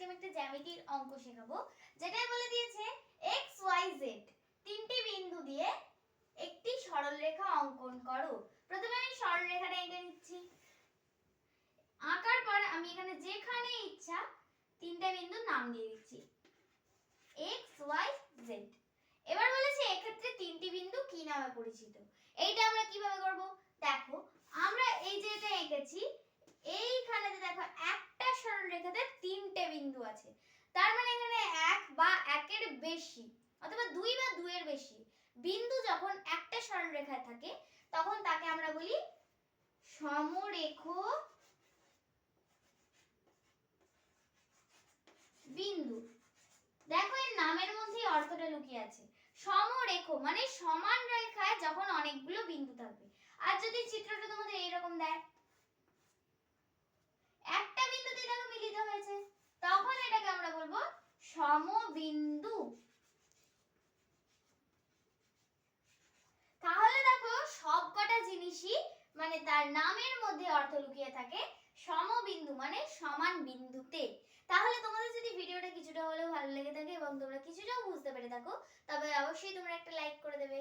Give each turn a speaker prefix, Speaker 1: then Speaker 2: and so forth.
Speaker 1: আজকে আমি একটা জ্যামিতির অঙ্ক শেখাবো, যেটাই বলে দিয়েছে x y z তিনটি বিন্দু দিয়ে একটি সরলরেখা অঙ্কন করো। প্রথমে আমি সরলরেখাটা এঁকে নিচ্ছি। আঁকার পর আমি এখানে যেখানে ইচ্ছা তিনটে বিন্দুর নাম দিয়ে দিচ্ছি x y z। এবার বলেছে এক্ষেত্রে তিনটি বিন্দু কি নামে পরিচিত। এইটা আমরা কিভাবে করব? দেখো, আমরা এই যে এটা এঁকেছি, এইখানেতে দেখো একটা সরলরেখাতে তিনটে বিন্দু আছে, তার মানে এখানে এক বা একের বেশি অথবা দুই বা দুইয়ের বেশি বিন্দু যখন একটা সরলরেখায় থাকে তখন তাকে আমরা বলি সমরেখ বিন্দু। দেখো এর নামের মধ্যেই অর্থটা লুকিয়ে আছে। সমরেখ মানে সমান রেখায় যখন অনেকগুলো বিন্দু থাকবে। আর যদি চিত্রটা তোমাদের এইরকম দেয়, একটা বিন্দুতে দেখো মিলিত হয়েছে, তখন এটাকে আমরা বলবো সমবিন্দু। তাহলে দেখো সবকটা জিনিসই মানে তার নামের মধ্যে অর্থ লুকিয়ে থাকে। সমবিন্দু মানে সমান বিন্দুতে। তাহলে তোমাদের যদি ভিডিওটা কিছুটা হলেও ভালো লেগে থাকে এবং তোমরা কিছুটাও বুঝতে পেরে থাকো, তবে অবশ্যই তোমরা একটা লাইক করে দেবে।